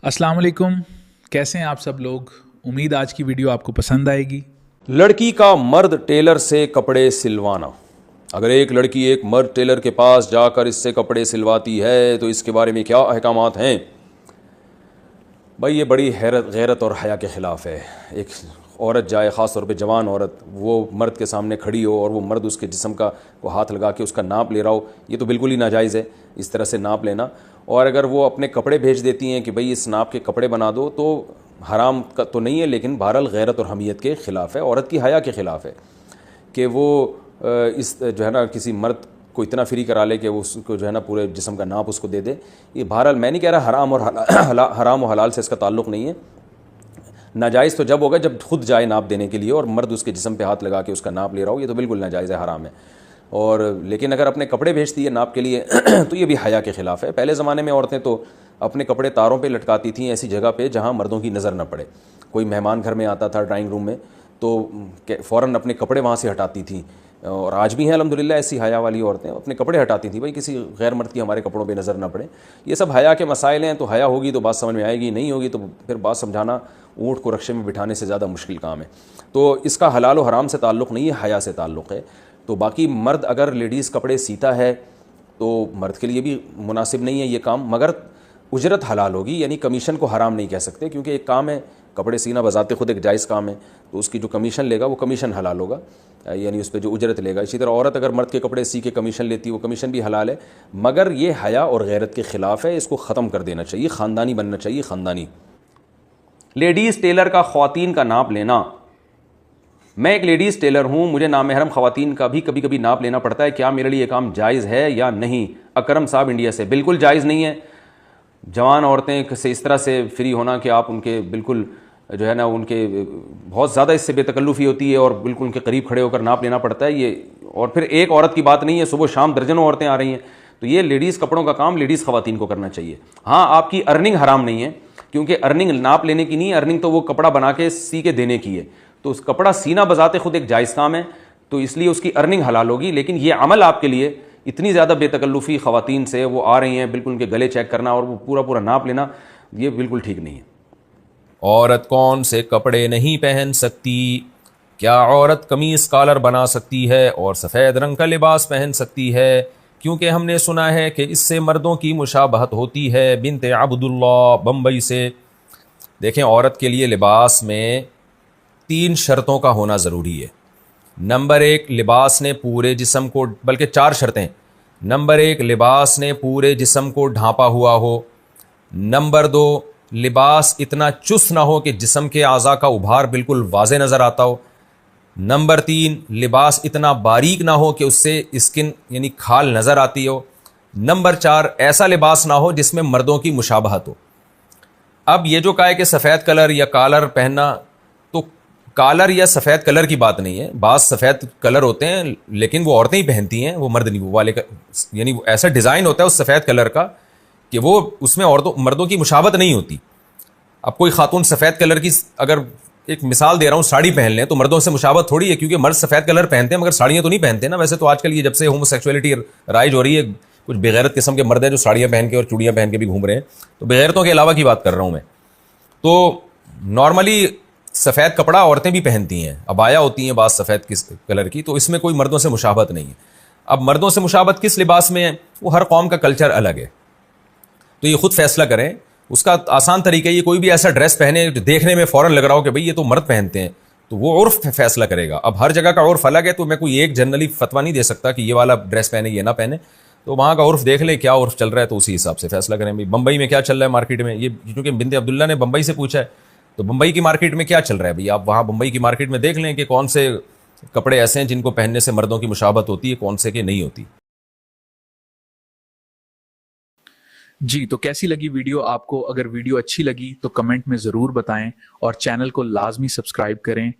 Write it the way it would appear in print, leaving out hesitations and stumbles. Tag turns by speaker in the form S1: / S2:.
S1: अस्सलाम वालेकुम, कैसे हैं आप सब लोग। उम्मीद आज की वीडियो आपको पसंद आएगी।
S2: लड़की का मर्द टेलर से कपड़े सिलवाना। अगर एक लड़की एक मर्द टेलर के पास जाकर इससे कपड़े सिलवाती है तो इसके बारे में क्या अहकामात हैं? भाई ये बड़ी हैरत गैरत और हया के ख़िलाफ़ है। एक औरत जाए, ख़ास तौर पे जवान औरत, वो मर्द के सामने खड़ी हो और वो मर्द उसके जिस्म का को हाथ लगा के उसका नाप ले रहा हो, ये तो बिल्कुल ही नाजायज़ है इस तरह से नाप लेना। और अगर वो अपने कपड़े भेज देती हैं कि भाई इस नाप के कपड़े बना दो, तो हराम का तो नहीं है, लेकिन बहरहाल गैरत और हमीयत के ख़िलाफ़ है, औरत की हया के ख़िलाफ़ है कि वो इस जो है ना किसी मर्द को इतना फ्री करा ले कि वो उसको जो है ना पूरे जिस्म का नाप उसको दे दे। ये बहरहाल मैं नहीं कह रहा हराम और हराम और हलाल से इसका ताल्लुक़ नहीं है। नाजायज़ तो जब होगा जब खुद जाए नाप देने के लिए और मर्द उसके जिस्म पे हाथ लगा के उसका नाप ले रहा हो, ये तो बिल्कुल नाजायज़ है, हराम है। और लेकिन अगर अपने कपड़े भेजती है नाप के लिए तो ये भी हया के ख़िलाफ़ है। पहले ज़माने में औरतें तो अपने कपड़े तारों पे लटकाती थीं, ऐसी जगह पे जहाँ मर्दों की नज़र न पड़े। कोई मेहमान घर में आता था ड्राइंग रूम में तो फ़ौरन अपने कपड़े वहाँ से हटाती थी। और आज भी हैं अल्हम्दुलिल्लाह ऐसी हया वाली औरतें, अपने कपड़े हटाती थी, भाई किसी गैर मर्द की हमारे कपड़ों पे नज़र ना पड़े। ये सब हया के मसाइल हैं। तो हया होगी तो बात समझ में आएगी, नहीं होगी तो फिर बात समझाना ऊँट को रक्शे में बिठाने से ज़्यादा मुश्किल काम है। तो इसका हलाल और हराम से ताल्लुक़ नहीं है, हया से ताल्लुक़ है। तो बाकी मर्द अगर लेडीज़ कपड़े सीता है तो मर्द के लिए भी मुनासिब नहीं है ये काम, मगर उजरत हलाल होगी, यानी कमीशन को हराम नहीं कह सकते, क्योंकि एक काम है कपड़े सीना बजाते खुद एक जायज़ काम है, तो उसकी जो कमीशन लेगा वो कमीशन हलाल होगा, यानी उस पर जो उजरत लेगा। इसी तरह औरत अगर मर्द के कपड़े सी के कमीशन लेती है वो कमीशन भी हलाल है, मगर ये हया और गैरत के ख़िलाफ़ है। इसको ख़त्म कर देना चाहिए, ख़ानदानी बनना चाहिए, ख़ानदानी। लेडीज़ टेलर का ख़वातीन का नाप लेना। मैं एक लेडीज़ टेलर हूँ, मुझे नामहरम ख़वातीन का भी कभी कभी नाप लेना पड़ता है, क्या मेरे लिए ये काम जायज़ है या नहीं? अकरम साहब इंडिया से। बिल्कुल जायज़ नहीं है। जवान औरतें से इस तरह से फ्री होना कि आप उनके बिल्कुल जो है ना उनके बहुत ज़्यादा इससे बेतकल्लुफ़ी होती है और बिल्कुल उनके करीब खड़े होकर नाप लेना पड़ता है ये। और फिर एक औरत की बात नहीं है, सुबह शाम दर्जनों औरतें आ रही हैं, तो ये लेडीज़ कपड़ों का काम लेडीज़ ख़वातीन को करना चाहिए। हाँ, आपकी अर्निंग हराम नहीं है, क्योंकि अर्निंग नाप लेने की नहीं, अर्निंग तो वो कपड़ा बना के सी के देने की है। तो उस कपड़ा सीना बजाते खुद एक जायज़ काम है, तो इसलिए उसकी अर्निंग हलाल होगी। लेकिन ये अमल आपके लिए इतनी ज़्यादा बेतकल्लुफ़ी ख़वातीन से वो आ रही हैं, बिल्कुल उनके गले चेक करना और वो पूरा पूरा नाप लेना, ये बिल्कुल ठीक नहीं है।
S3: औरत कौन से कपड़े नहीं पहन सकती? क्या औरत कमीज़ कॉलर बना सकती है और सफ़ेद रंग का लिबास पहन सकती है? क्योंकि हमने सुना है कि इससे मर्दों की मुशाबहत होती है। बिनते अब्दुल्ला बम्बई से। देखें, औरत के लिए लिबास में 3 शर्तों का होना ज़रूरी है। नंबर 1, लिबास ने पूरे जिस्म को, बल्कि 4 शर्तें। नंबर 1, लिबास ने पूरे जिस्म को ढांपा हुआ हो। नंबर 2, लिबास इतना चुस्त ना हो कि जिस्म के आज़ा का उभार बिल्कुल वाज़े नज़र आता हो। नंबर 3, लिबास इतना बारीक ना हो कि उससे स्किन यानी खाल नज़र आती हो। नंबर 4, ऐसा लिबास ना हो जिसमें मर्दों की मुशाबहत हो। अब ये जो कहा है कि सफ़ेद कलर या कॉलर पहनना, तो कॉलर या सफ़ेद कलर की बात नहीं है। बाज़ सफ़ेद कलर होते हैं लेकिन वो औरतें ही पहनती हैं, वो मर्द नहीं। वो वाले का यानी ऐसा डिज़ाइन होता है उस सफ़ेद कलर का कि वो उसमें औरतों मर्दों की मुशाबहत नहीं होती। अब कोई खातून सफ़ेद कलर की, अगर एक मिसाल दे रहा हूँ, साड़ी पहन लें तो मर्दों से मुशाबहत थोड़ी है, क्योंकि मर्द सफ़ेद कलर पहनते हैं मगर साड़ियाँ तो नहीं पहनते ना। वैसे तो आजकल ये जब से होमोसेक्सुअलिटी राइज हो रही है, कुछ बेगैरत किस्म के मर्द हैं जो साड़ियाँ पहन के और चूड़ियाँ पहन के भी घूम रहे हैं, तो बेगैरतों के अलावा की बात कर रहा हूँ मैं। तो नॉर्मली सफ़ेद कपड़ा औरतें भी पहनती हैं, अबाया होती हैं बाज़ सफ़ेद कलर की, तो इसमें कोई मर्दों से मुशाबहत नहीं है। अब मर्दों से मुशाबहत किस लिबास में है, वो हर कौम का कल्चर अलग है, तो ये खुद फैसला करें। उसका आसान तरीका ये, कोई भी ऐसा ड्रेस पहने जो देखने में फ़ौरन लग रहा हो कि भाई ये तो मर्द पहनते हैं, तो वो उर्फ फैसला करेगा। अब हर जगह का उर्फ अलग है, तो मैं कोई एक जनरली फतवा नहीं दे सकता कि ये वाला ड्रेस पहने ये ना पहने। तो वहाँ का उर्फ देख लें, क्या उर्फ चल रहा है, तो उसी हिसाब से फैसला करें। भाई बम्बई में क्या चल रहा है मार्केट में, ये क्योंकि बिनते अब्दुल्ला ने बम्बई से पूछा है, तो बम्बई की मार्केट में क्या चल रहा है भाई, आप वहाँ बम्बई की मार्केट में देख लें कि कौन से कपड़े ऐसे हैं जिनको पहनने से मर्दों की मुशाबहत होती है, कौन से कि नहीं होती।
S1: जी, तो कैसी लगी वीडियो आपको? अगर वीडियो अच्छी लगी तो कमेंट में ज़रूर बताएं और चैनल को लाजमी सब्सक्राइब करें